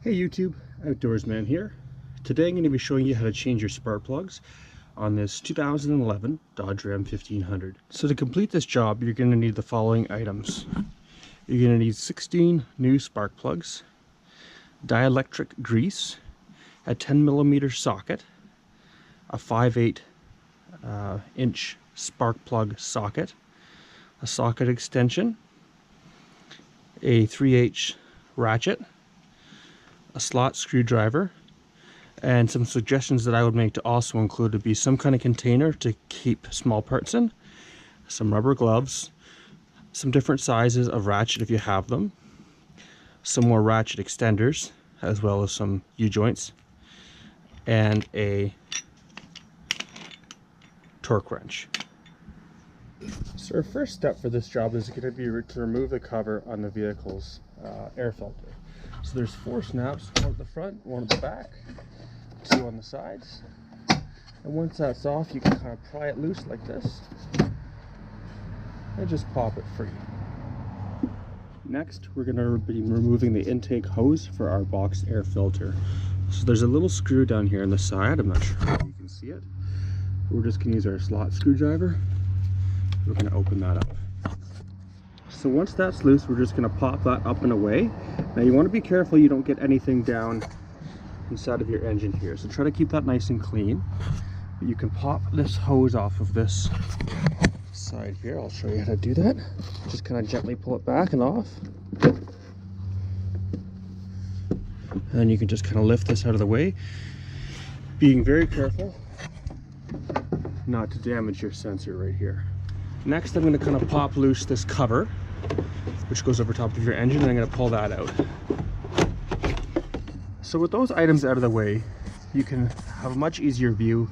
Hey YouTube, Outdoorsman here. Today I'm going to be showing you how to change your spark plugs on this 2011 Dodge Ram 1500. So to complete this job, you're going to need the following items. You're going to need 16 new spark plugs, dielectric grease, a 10mm socket, a 5/8 inch spark plug socket, a socket extension, a 3/8 ratchet, a slot screwdriver, and some suggestions that I would make to also include would be some kind of container to keep small parts in, some rubber gloves, some different sizes of ratchet if you have them, some more ratchet extenders, as well as some U-joints, and a torque wrench. So our first step for this job is going to be to remove the cover on the vehicle's air filter. So there's 4 snaps, one at the front, one at the back, 2 on the sides. And once that's off, you can kind of pry it loose like this and just pop it free. Next, we're going to be removing the intake hose for our box air filter. So there's a little screw down here on the side. I'm not sure if you can see it. We're just going to use our slot screwdriver. We're going to open that up. So once that's loose, we're just going to pop that up and away. Now you want to be careful you don't get anything down inside of your engine here. So try to keep that nice and clean. But you can pop this hose off of this side here. I'll show you how to do that. Just kind of gently pull it back and off. And you can just kind of lift this out of the way, being very careful not to damage your sensor right here. Next, I'm going to kind of pop loose this cover, which goes over top of your engine, and I'm going to pull that out. So with those items out of the way, you can have a much easier view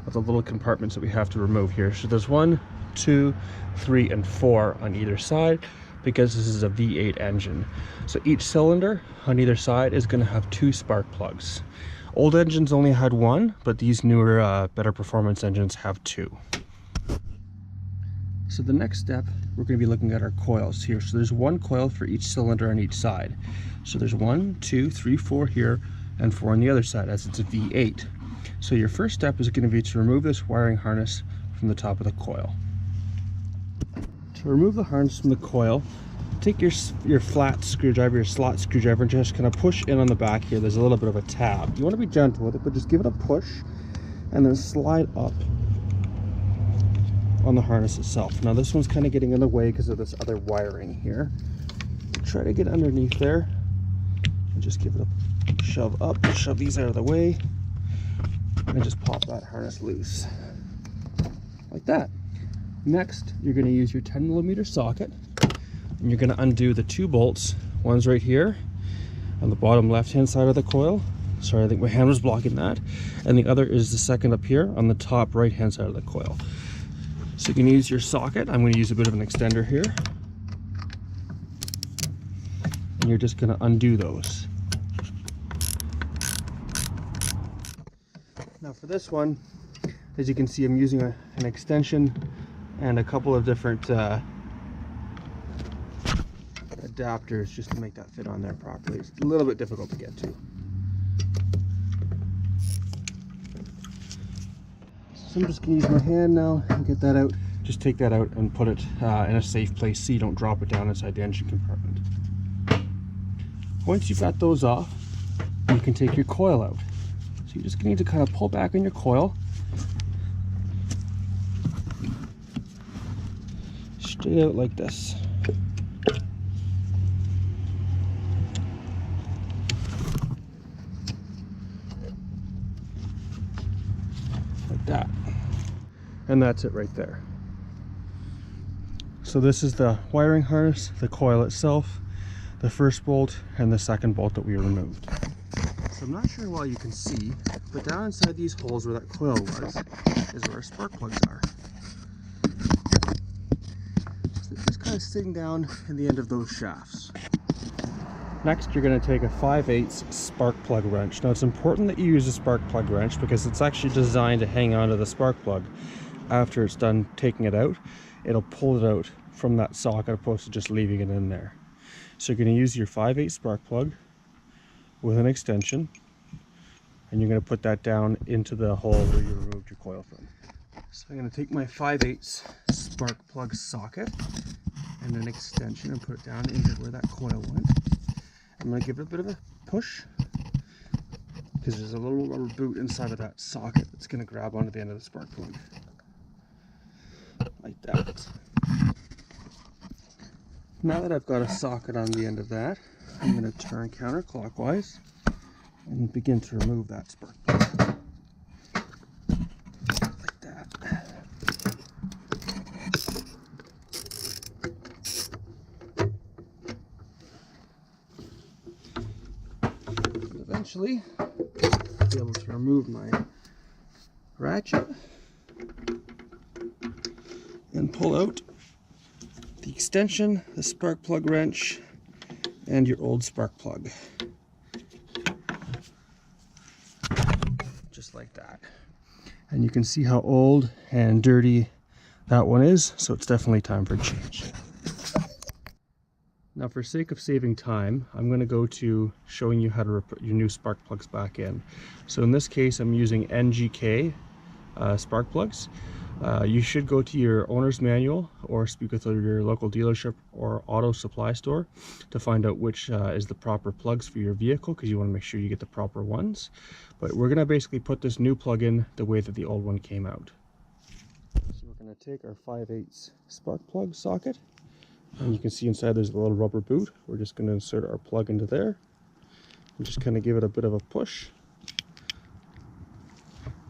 of the little compartments that we have to remove here. So there's 1, 2, 3, and 4 on either side, because this is a V8 engine. So each cylinder on either side is going to have 2 spark plugs. Old engines only had 1, but these newer, better performance engines have 2. So the next step, we're going to be looking at our coils here. So there's 1 coil for each cylinder on each side. So there's 1, 2, 3, 4 here, and 4 on the other side, as it's a V8. So your first step is going to be to remove this wiring harness from the top of the coil. To remove the harness from the coil, take your flat screwdriver, your slot screwdriver, and just kind of push in on the back here. There's a little bit of a tab. You want to be gentle with it, but just give it a push and then slide up on the harness itself. Now this one's kind of getting in the way because of this other wiring here. Try to get underneath there and just give it a shove up, shove these out of the way, and just pop that harness loose like that. Next, you're going to use your 10mm socket, and you're going to undo the 2 bolts. One's right here on the bottom left hand side of the coil. Sorry, I think my hand was blocking that. And the other is the second up here on the top right hand side of the coil. So you can use your socket. I'm going to use a bit of an extender here. And you're just going to undo those. Now for this one, as you can see, I'm using an extension and a couple of different adapters just to make that fit on there properly. It's a little bit difficult to get to. So I'm just going to use my hand now and get that out. Just take that out and put it in a safe place so you don't drop it down inside the engine compartment. Once you've got those off, you can take your coil out. So you're just going to need to kind of pull back on your coil. Straight out like this. Like that. And that's it right there. So this is the wiring harness, the coil itself, the first bolt, and the second bolt that we removed. So I'm not sure why you can see, but down inside these holes where that coil was is where our spark plugs are. So they're just kind of sitting down in the end of those shafts. Next, you're going to take a 5/8 spark plug wrench. Now it's important that you use a spark plug wrench because it's actually designed to hang onto the spark plug. After it's done taking it out, it'll pull it out from that socket opposed to just leaving it in there. So you're going to use your 5/8 spark plug, with an extension, and you're going to put that down into the hole where you removed your coil from. So I'm going to take my 5/8 spark plug socket and an extension and put it down into where that coil went. I'm going to give it a bit of a push because there's a little rubber boot inside of that socket that's going to grab onto the end of the spark plug. Like that. Now that I've got a socket on the end of that, I'm going to turn counterclockwise and begin to remove that spark plug. Like that. And eventually, I'll be able to remove my ratchet and pull out the extension, the spark plug wrench, and your old spark plug. Just like that. And you can see how old and dirty that one is, so it's definitely time for a change. Now, for sake of saving time, I'm going to go to showing you how to put your new spark plugs back in. So in this case, I'm using NGK spark plugs. You should go to your owner's manual or speak with your local dealership or auto supply store to find out which is the proper plugs for your vehicle, because you want to make sure you get the proper ones. But we're going to basically put this new plug in the way that the old one came out. So we're going to take our 5/8 spark plug socket, and you can see inside there's a little rubber boot. We're just going to insert our plug into there and just kind of give it a bit of a push.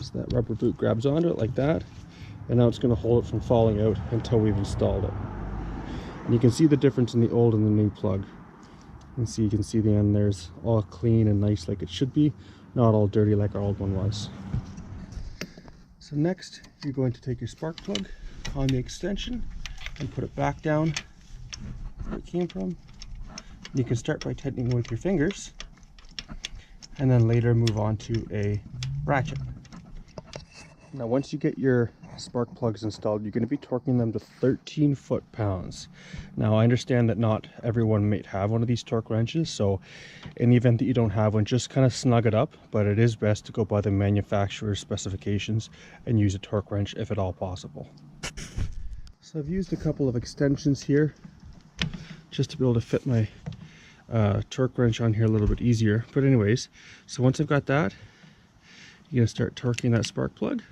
So that rubber boot grabs onto it like that. And now it's going to hold it from falling out until we've installed it. And you can see the difference in the old and the new plug. You can see the end there's all clean and nice like it should be, not all dirty like our old one was. So next, you're going to take your spark plug on the extension and put it back down where it came from. You can start by tightening with your fingers, and then later move on to a ratchet. Now once you get your spark plugs installed, you're going to be torquing them to 13 foot-pounds. Now I understand that not everyone might have one of these torque wrenches, so in the event that you don't have one, just kind of snug it up, but it is best to go by the manufacturer's specifications and use a torque wrench if at all possible. So I've used a couple of extensions here just to be able to fit my torque wrench on here a little bit easier. But anyways, so once I've got that, you're going to start torquing that spark plug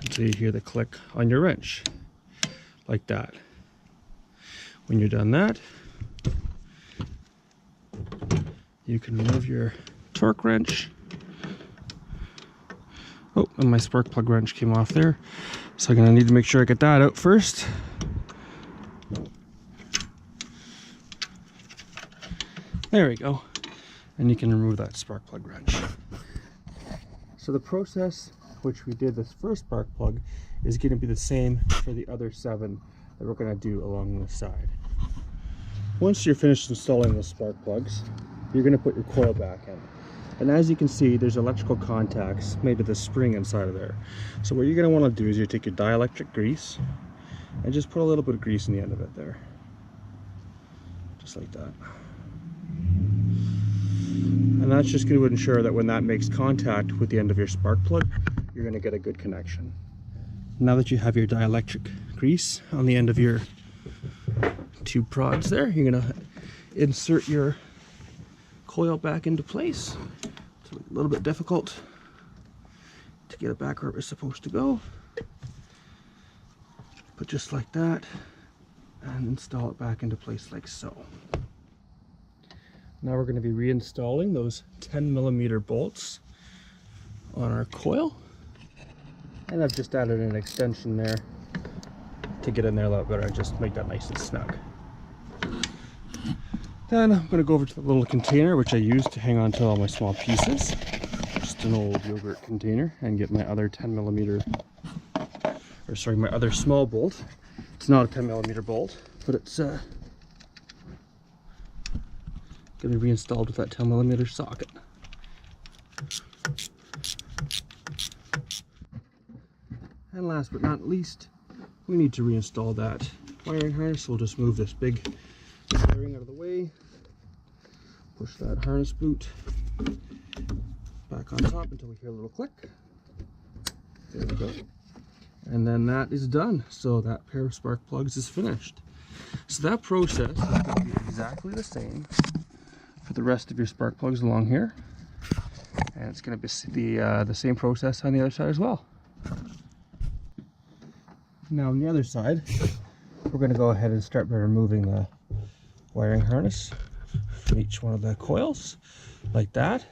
until you hear the click on your wrench, like that. When you're done that, you can remove your torque wrench. Oh, and my spark plug wrench came off there, so I'm going to need to make sure I get that out first. There we go. And you can remove that spark plug wrench. So the process which we did this first spark plug is going to be the same for the other 7 that we're going to do along the side. Once you're finished installing the spark plugs, you're going to put your coil back in. And as you can see, there's electrical contacts made with the spring inside of there. So what you're going to want to do is you take your dielectric grease and just put a little bit of grease in the end of it there. Just like that. And that's just going to ensure that when that makes contact with the end of your spark plug, you're going to get a good connection. Now that you have your dielectric grease on the end of your 2 prods there, you're going to insert your coil back into place. It's a little bit difficult to get it back where it's supposed to go, but just like that, and install it back into place like so. Now we're going to be reinstalling those 10mm bolts on our coil, and I've just added an extension there to get in there a lot better and just make that nice and snug. Then I'm going to go over to the little container which I use to hang on to all my small pieces, just an old yogurt container, and get my other 10mm, or sorry, my other small bolt. It's not a 10mm bolt, but it's going to be reinstalled with that 10mm socket. And last but not least, we need to reinstall that wiring harness. So we'll just move this big wiring out of the way. gently push that harness boot back on top until we hear a little click. There we go. And then that is done. So that pair of spark plugs is finished. So that process is going to be exactly the same for the rest of your spark plugs along here. And it's going to be the same process on the other side as well. Now on the other side, we're going to go ahead and start by removing the wiring harness from each one of the coils, like that.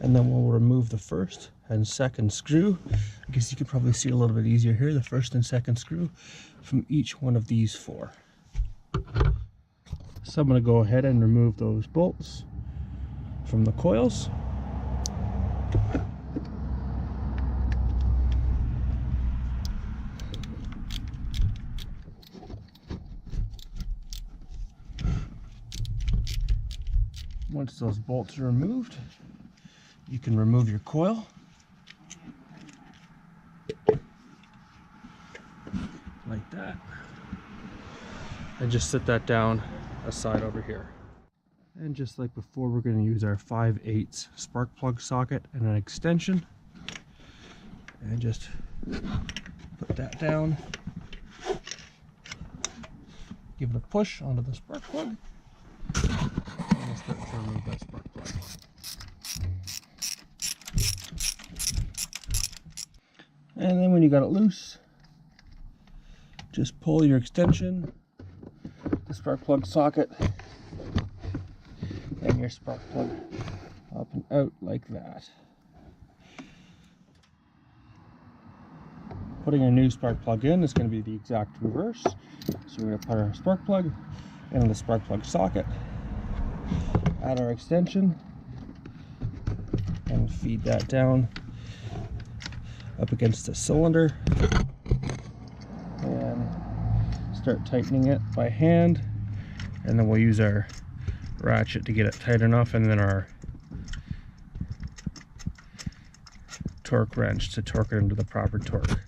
And then we'll remove the first and second screw. I guess you can probably see it a little bit easier here, the first and second screw from each one of these four. So I'm going to go ahead and remove those bolts from the coils. Once those bolts are removed, you can remove your coil like that and just sit that down aside over here. And just like before, we're going to use our 5/8 spark plug socket and an extension, and just put that down, give it a push onto the spark plug, and we'll start to remove that spark plug. And then when you got it loose, just pull your extension, the spark plug socket, and your spark plug up and out like that. Putting a new spark plug in is going to be the exact reverse. So we're going to put our spark plug in the spark plug socket, add our extension, and feed that down up against the cylinder, and start tightening it by hand. And then we'll use our ratchet to get it tight enough, and then our torque wrench to torque it into the proper torque.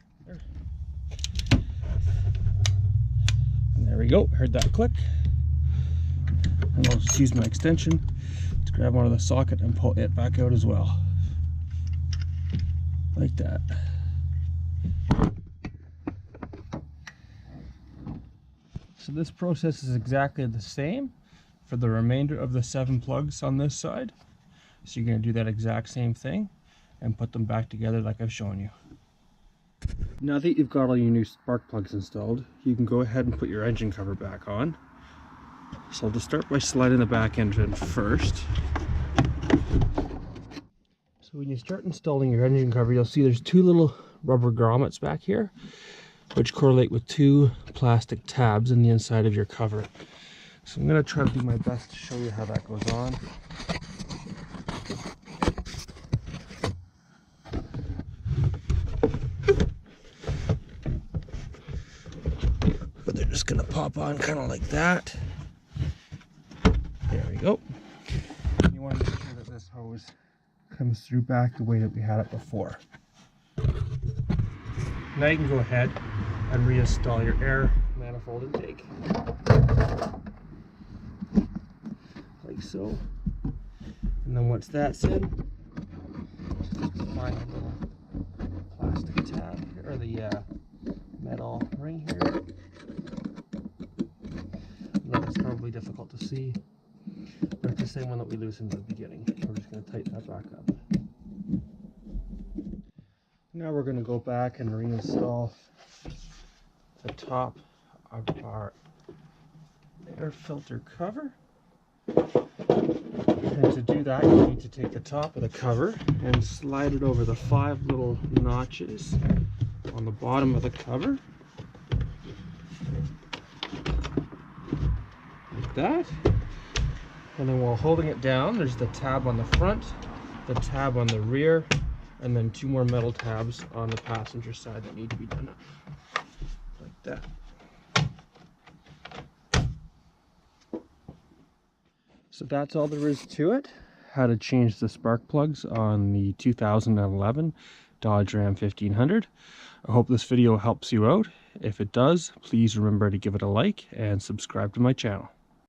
And there we go, heard that click. And I'll just use my extension to grab onto the socket and pull it back out as well. Like that. So this process is exactly the same for the remainder of the 7 plugs on this side. So you're going to do that exact same thing and put them back together like I've shown you. Now that you've got all your new spark plugs installed, you can go ahead and put your engine cover back on. So I'll just start by sliding the back engine first. So when you start installing your engine cover, you'll see there's 2 little rubber grommets back here, which correlate with 2 plastic tabs in the inside of your cover. So I'm going to try to do my best to show you how that goes on. But they're just going to pop on kind of like that. There we go. You want to make sure that this hose comes through back the way that we had it before. Now you can go ahead and reinstall your air manifold intake. Like so. And then once that's in, just find the little plastic tab here, or the metal ring here. I know it's probably difficult to see, but it's the same one that we loosened at the beginning. We're just going to tighten that back up. Now we're going to go back and reinstall the top of our air filter cover. And to do that, you need to take the top of the cover and slide it over the 5 little notches on the bottom of the cover. Like that. And then while holding it down, there's the tab on the front, the tab on the rear, and then 2 more metal tabs on the passenger side that need to be done up. Like that. So that's all there is to it. How to change the spark plugs on the 2011 Dodge Ram 1500. I hope this video helps you out. If it does, please remember to give it a like and subscribe to my channel.